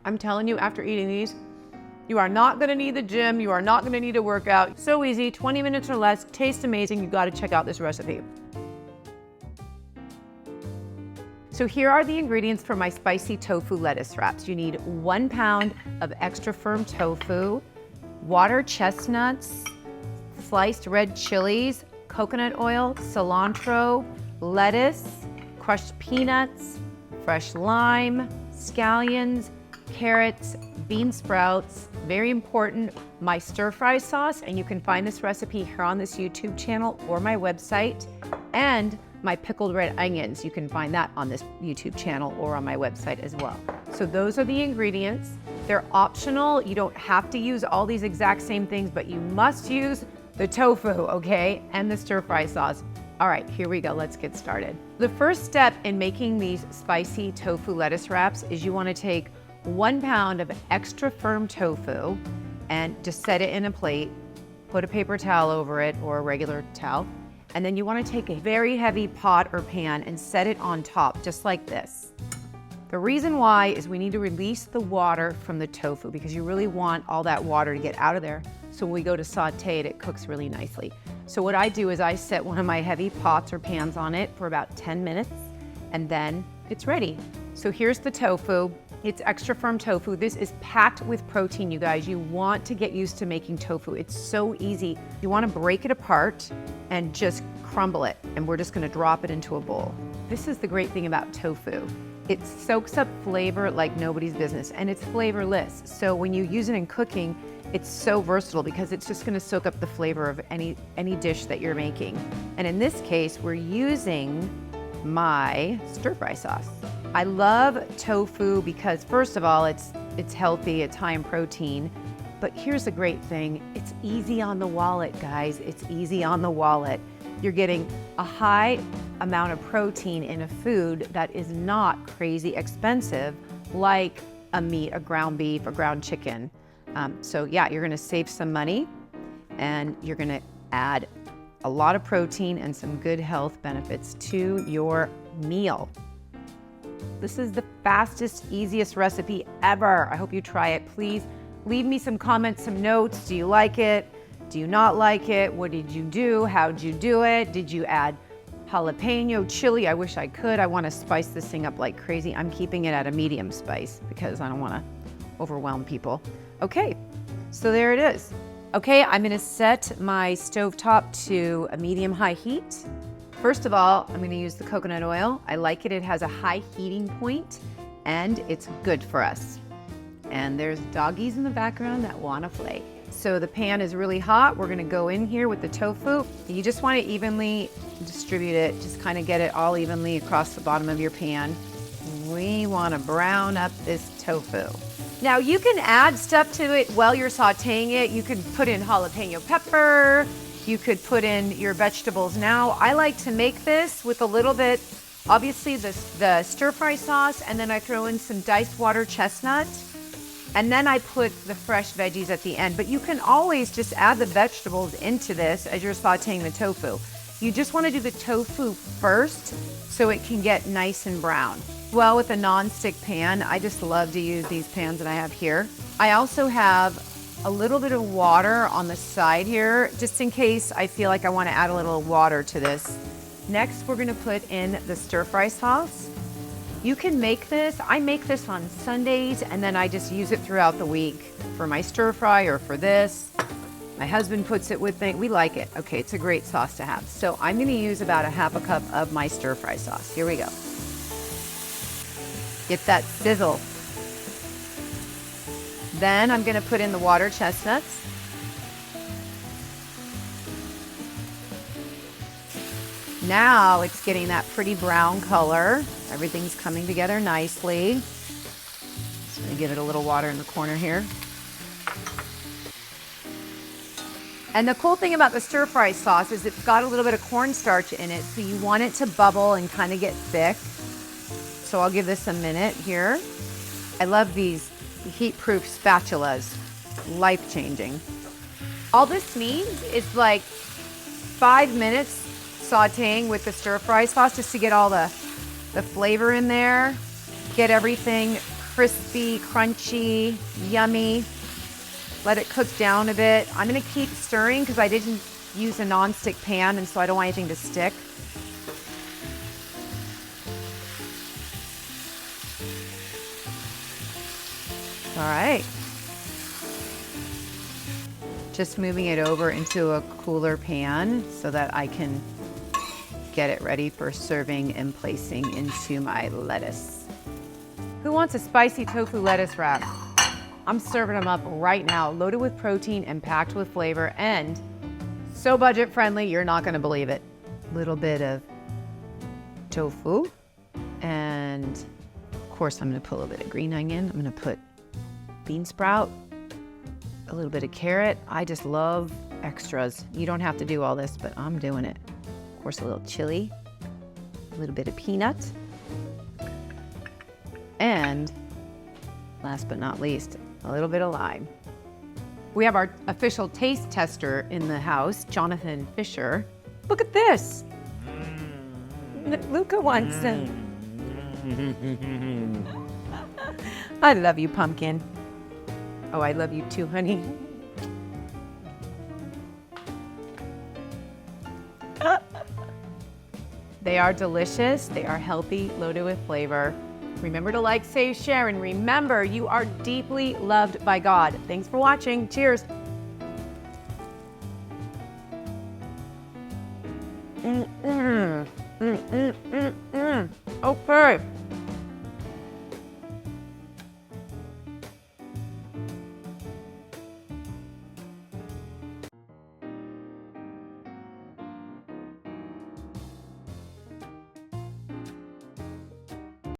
I'm telling you, after eating these, you are not gonna need the gym, you are not gonna need a workout. So easy, 20 minutes or less, tastes amazing. You gotta check out this recipe. So here are the ingredients for my spicy tofu lettuce wraps. You need 1 pound of extra firm tofu, water chestnuts, sliced red chilies, coconut oil, cilantro, lettuce, crushed peanuts, fresh lime, scallions, carrots, bean sprouts, very important, my stir-fry sauce, and you can find this recipe here on this YouTube channel or my website, and my pickled red onions. You can find that on this YouTube channel or on my website as well. So those are the ingredients. They're optional. You don't have to use all these exact same things, but you must use the tofu, okay? And the stir-fry sauce. All right, here we go, let's get started. The first step in making these spicy tofu lettuce wraps is you wanna take 1 pound of extra firm tofu and just set it in a plate, put a paper towel over it or a regular towel, and then you wanna take a very heavy pot or pan and set it on top, just like this. The reason why is we need to release the water from the tofu because you really want all that water to get out of there. So when we go to saute it, it cooks really nicely. So what I do is I set one of my heavy pots or pans on it for about 10 minutes and then it's ready. So here's the tofu. It's extra firm tofu. This is packed with protein, you guys. You want to get used to making tofu. It's so easy. You want to break it apart and just crumble it. And we're just going to drop it into a bowl. This is the great thing about tofu. It soaks up flavor like nobody's business and it's flavorless. So when you use it in cooking, it's so versatile because it's just gonna soak up the flavor of any dish that you're making. And in this case, we're using my stir-fry sauce. I love tofu because first of all, it's healthy, it's high in protein, but here's the great thing, it's easy on the wallet, guys. It's easy on the wallet. You're getting a high amount of protein in a food that is not crazy expensive, like a meat, a ground beef, a ground chicken. So yeah, you're gonna save some money and you're gonna add a lot of protein and some good health benefits to your meal. This is the fastest, easiest recipe ever. I hope you try it. Please leave me some comments, some notes. Do you like it? Do you not like it? What did you do? How'd you do it? Did you add jalapeno, chili? I wish I could. I wanna spice this thing up like crazy. I'm keeping it at a medium spice because I don't wanna overwhelm people. Okay, so there it is. Okay, I'm gonna set my stovetop to a medium-high heat. First of all, I'm gonna use the coconut oil. I like it, it has a high heating point and it's good for us. And there's doggies in the background that wanna play. So the pan is really hot. We're gonna go in here with the tofu. You just wanna evenly distribute it, just kind of get it all evenly across the bottom of your pan. We wanna brown up this tofu. Now you can add stuff to it while you're sauteing it. You could put in jalapeno pepper. You could put in your vegetables. Now I like to make this with a little bit, obviously the stir-fry sauce, and then I throw in some diced water chestnut, and then I put the fresh veggies at the end. But you can always just add the vegetables into this as you're sauteing the tofu. You just want to do the tofu first so it can get nice and brown. Well, with a non-stick pan, I just love to use these pans that I have here. I also have a little bit of water on the side here, just in case I feel like I want to add a little water to this. Next, we're going to put in the stir-fry sauce. You can make this, I make this on Sundays, and then I just use it throughout the week for my stir-fry or for this. My husband puts it with me. We like it. Okay, it's a great sauce to have. So I'm going to use about a half a cup of my stir-fry sauce. Here we go. Get that sizzle. Then I'm gonna put in the water chestnuts. Now it's getting that pretty brown color. Everything's coming together nicely. Just gonna give it a little water in the corner here. And the cool thing about the stir-fry sauce is it's got a little bit of cornstarch in it, so you want it to bubble and kind of get thick. So I'll give this a minute here. I love these heat-proof spatulas, life-changing. All this needs is like 5 minutes sauteing with the stir-fry sauce just to get all the flavor in there, get everything crispy, crunchy, yummy. Let it cook down a bit. I'm gonna keep stirring because I didn't use a nonstick pan, and so I don't want anything to stick. All right. Just moving it over into a cooler pan so that I can get it ready for serving and placing into my lettuce. Who wants a spicy tofu lettuce wrap? I'm serving them up right now, loaded with protein and packed with flavor, and so budget friendly, you're not gonna believe it. Little bit of tofu, and of course I'm gonna put a little bit of green onion. I'm gonna put bean sprout, a little bit of carrot. I just love extras. You don't have to do all this, but I'm doing it. Of course, a little chili, a little bit of peanut, and last but not least, a little bit of lime. We have our official taste tester in the house, Jonathan Fisher. Look at this. Luca wants some. I love you, pumpkin. Oh, I love you too, honey. They are delicious, they are healthy, loaded with flavor. Remember to like, save, share, and remember, you are deeply loved by God. Thanks for watching. Cheers.